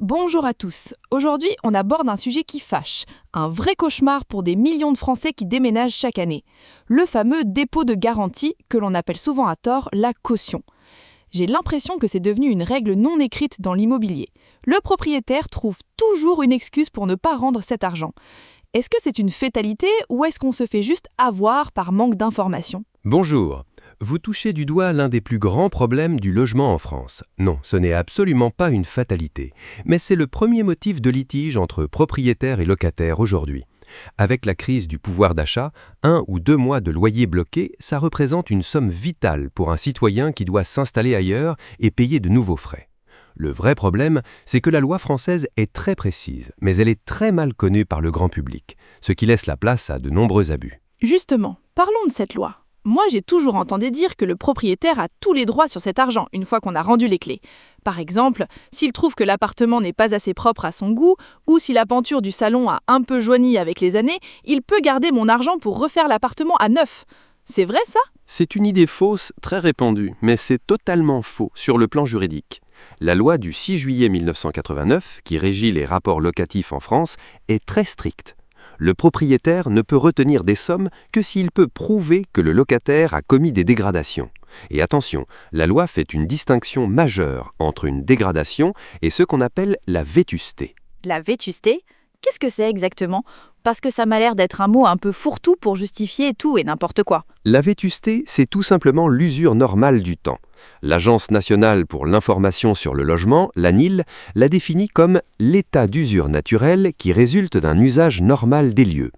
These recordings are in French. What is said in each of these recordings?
Bonjour à tous. Aujourd'hui, on aborde un sujet qui fâche, un vrai cauchemar pour des millions de Français qui déménagent chaque année. Le fameux dépôt de garantie, que l'on appelle souvent à tort la caution. J'ai l'impression que c'est devenu une règle non écrite dans l'immobilier. Le propriétaire trouve toujours une excuse pour ne pas rendre cet argent. Est-ce que c'est une fatalité ou est-ce qu'on se fait juste avoir par manque d'informations ? Bonjour. Vous touchez du doigt l'un des plus grands problèmes du logement en France. Non, ce n'est absolument pas une fatalité, mais c'est le premier motif de litige entre propriétaires et locataires aujourd'hui. Avec la crise du pouvoir d'achat, 1 ou 2 mois de loyer bloqué, ça représente une somme vitale pour un citoyen qui doit s'installer ailleurs et payer de nouveaux frais. Le vrai problème, c'est que la loi française est très précise, mais elle est très mal connue par le grand public, ce qui laisse la place à de nombreux abus. Justement, parlons de cette loi. Moi, j'ai toujours entendu dire que le propriétaire a tous les droits sur cet argent une fois qu'on a rendu les clés. Par exemple, s'il trouve que l'appartement n'est pas assez propre à son goût, ou si la peinture du salon a un peu jauni avec les années, il peut garder mon argent pour refaire l'appartement à neuf. C'est vrai ça ? C'est une idée fausse très répandue, mais c'est totalement faux sur le plan juridique. La loi du 6 juillet 1989, qui régit les rapports locatifs en France, est très stricte. Le propriétaire ne peut retenir des sommes que s'il peut prouver que le locataire a commis des dégradations. Et attention, la loi fait une distinction majeure entre une dégradation et ce qu'on appelle la vétusté. La vétusté, qu'est-ce que c'est exactement ? Parce que ça m'a l'air d'être un mot un peu fourre-tout pour justifier tout et n'importe quoi. La vétusté, c'est tout simplement l'usure normale du temps. L'Agence nationale pour l'information sur le logement, l'ANIL, l'a définit comme l'état d'usure naturelle qui résulte d'un usage normal des lieux.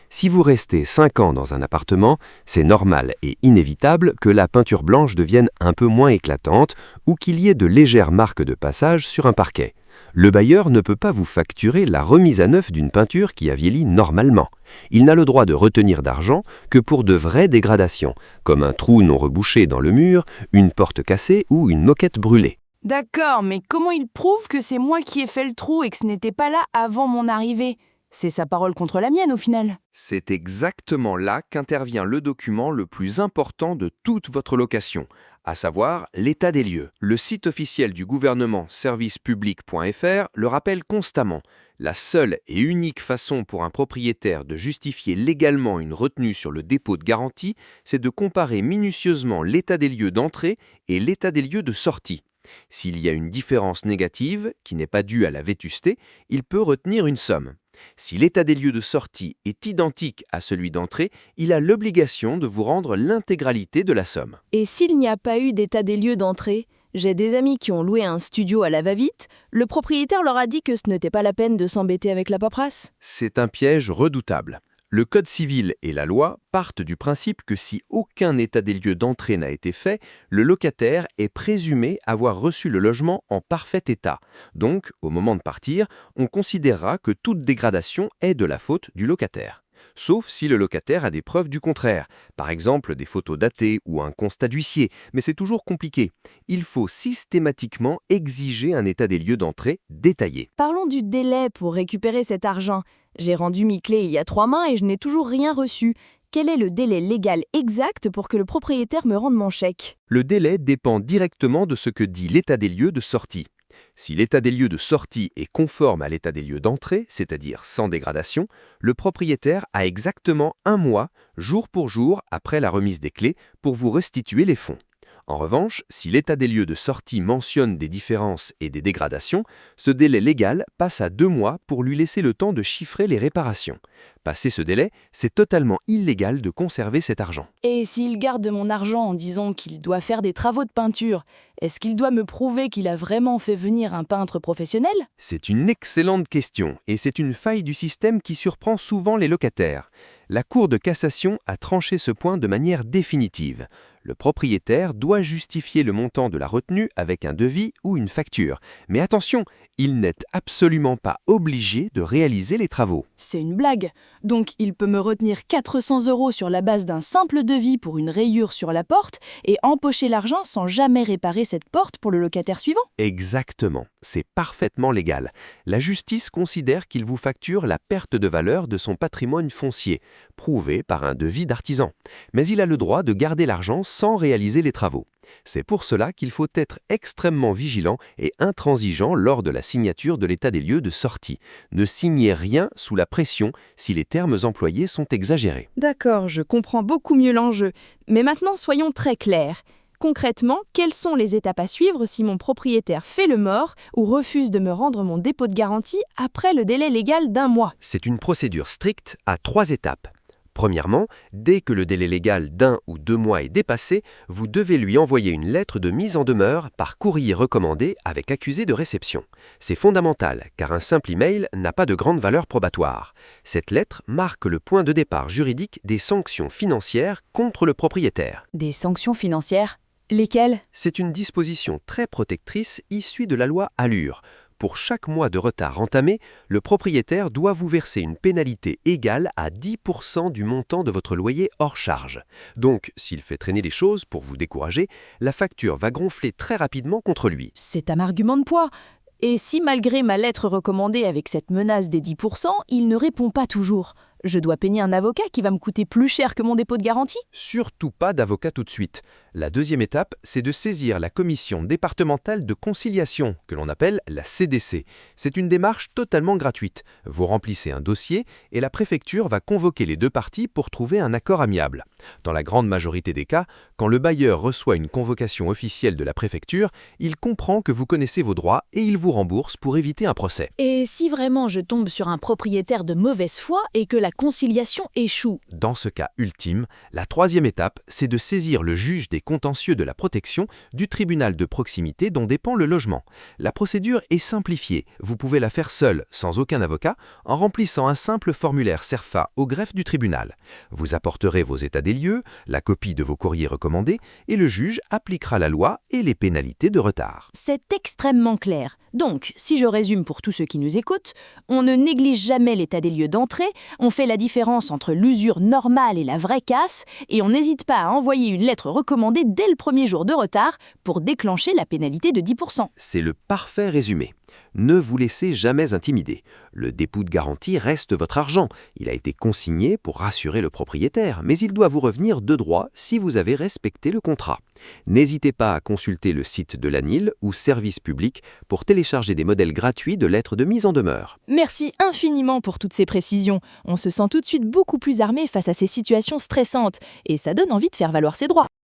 Si vous restez 5 ans dans un appartement, c'est normal et inévitable que la peinture blanche devienne un peu moins éclatante ou qu'il y ait de légères marques de passage sur un parquet. Le bailleur ne peut pas vous facturer la remise à neuf d'une peinture qui a vieilli normalement. Il n'a le droit de retenir d'argent que pour de vraies dégradations, comme un trou non rebouché dans le mur, une porte cassée ou une moquette brûlée. D'accord, mais comment il prouve que c'est moi qui ai fait le trou et que ce n'était pas là avant mon arrivée ? C'est sa parole contre la mienne au final. C'est exactement là qu'intervient le document le plus important de toute votre location, à savoir l'état des lieux. Le site officiel du gouvernement servicepublic.fr le rappelle constamment. La seule et unique façon pour un propriétaire de justifier légalement une retenue sur le dépôt de garantie, c'est de comparer minutieusement l'état des lieux d'entrée et l'état des lieux de sortie. S'il y a une différence négative, qui n'est pas due à la vétusté, il peut retenir une somme. Si l'état des lieux de sortie est identique à celui d'entrée, il a l'obligation de vous rendre l'intégralité de la somme. Et s'il n'y a pas eu d'état des lieux d'entrée ? J'ai des amis qui ont loué un studio à la va-vite. Le propriétaire leur a dit que ce n'était pas la peine de s'embêter avec la paperasse. C'est un piège redoutable. Le Code civil et la loi partent du principe que si aucun état des lieux d'entrée n'a été fait, le locataire est présumé avoir reçu le logement en parfait état. Donc, au moment de partir, on considérera que toute dégradation est de la faute du locataire. Sauf si le locataire a des preuves du contraire, par exemple des photos datées ou un constat d'huissier, mais c'est toujours compliqué. Il faut systématiquement exiger un état des lieux d'entrée détaillé. Parlons du délai pour récupérer cet argent. J'ai rendu mes clés il y a 3 mois et je n'ai toujours rien reçu. Quel est le délai légal exact pour que le propriétaire me rende mon chèque ? Le délai dépend directement de ce que dit l'état des lieux de sortie. Si l'état des lieux de sortie est conforme à l'état des lieux d'entrée, c'est-à-dire sans dégradation, le propriétaire a exactement 1 mois, jour pour jour, après la remise des clés, pour vous restituer les fonds. En revanche, si l'état des lieux de sortie mentionne des différences et des dégradations, ce délai légal passe à 2 mois pour lui laisser le temps de chiffrer les réparations. Passé ce délai, c'est totalement illégal de conserver cet argent. Et s'il garde mon argent en disant qu'il doit faire des travaux de peinture, est-ce qu'il doit me prouver qu'il a vraiment fait venir un peintre professionnel ? C'est une excellente question et c'est une faille du système qui surprend souvent les locataires. La Cour de cassation a tranché ce point de manière définitive. Le propriétaire doit justifier le montant de la retenue avec un devis ou une facture. Mais attention, il n'est absolument pas obligé de réaliser les travaux. C'est une blague. Donc il peut me retenir 400 € sur la base d'un simple devis pour une rayure sur la porte et empocher l'argent sans jamais réparer cette porte pour le locataire suivant. Exactement, c'est parfaitement légal. La justice considère qu'il vous facture la perte de valeur de son patrimoine foncier, prouvée par un devis d'artisan. Mais il a le droit de garder l'argent sans réaliser les travaux. C'est pour cela qu'il faut être extrêmement vigilant et intransigeant lors de la signature de l'état des lieux de sortie. Ne signez rien sous la pression si les termes employés sont exagérés. D'accord, je comprends beaucoup mieux l'enjeu. Mais maintenant, soyons très clairs. Concrètement, quelles sont les étapes à suivre si mon propriétaire fait le mort ou refuse de me rendre mon dépôt de garantie après le délai légal d'1 mois? C'est une procédure stricte à 3 étapes. Premièrement, dès que le délai légal d'1 ou 2 mois est dépassé, vous devez lui envoyer une lettre de mise en demeure par courrier recommandé avec accusé de réception. C'est fondamental, car un simple email n'a pas de grande valeur probatoire. Cette lettre marque le point de départ juridique des sanctions financières contre le propriétaire. Des sanctions financières? Lesquelles? C'est une disposition très protectrice issue de la loi Allure. Pour chaque mois de retard entamé, le propriétaire doit vous verser une pénalité égale à 10% du montant de votre loyer hors charge. Donc, s'il fait traîner les choses pour vous décourager, la facture va gonfler très rapidement contre lui. C'est un argument de poids. Et si malgré ma lettre recommandée avec cette menace des 10%, il ne répond pas toujours, je dois payer un avocat qui va me coûter plus cher que mon dépôt de garantie? Surtout pas d'avocat tout de suite. La deuxième étape, c'est de saisir la commission départementale de conciliation, que l'on appelle la CDC. C'est une démarche totalement gratuite. Vous remplissez un dossier et la préfecture va convoquer les deux parties pour trouver un accord amiable. Dans la grande majorité des cas, quand le bailleur reçoit une convocation officielle de la préfecture, il comprend que vous connaissez vos droits et il vous rembourse pour éviter un procès. Et si vraiment je tombe sur un propriétaire de mauvaise foi et que la conciliation échoue? Dans ce cas ultime, la troisième étape, c'est de saisir le juge des contentieux de la protection du tribunal de proximité dont dépend le logement. La procédure est simplifiée. Vous pouvez la faire seule, sans aucun avocat, en remplissant un simple formulaire CERFA au greffe du tribunal. Vous apporterez vos états des lieux, la copie de vos courriers recommandés, et le juge appliquera la loi et les pénalités de retard. C'est extrêmement clair. Donc, si je résume pour tous ceux qui nous écoutent, on ne néglige jamais l'état des lieux d'entrée, on fait la différence entre l'usure normale et la vraie casse, et on n'hésite pas à envoyer une lettre recommandée dès le premier jour de retard pour déclencher la pénalité de 10%. C'est le parfait résumé. Ne vous laissez jamais intimider. Le dépôt de garantie reste votre argent. Il a été consigné pour rassurer le propriétaire, mais il doit vous revenir de droit si vous avez respecté le contrat. N'hésitez pas à consulter le site de l'ANIL ou Service Public pour télécharger des modèles gratuits de lettres de mise en demeure. Merci infiniment pour toutes ces précisions. On se sent tout de suite beaucoup plus armé face à ces situations stressantes, et ça donne envie de faire valoir ses droits.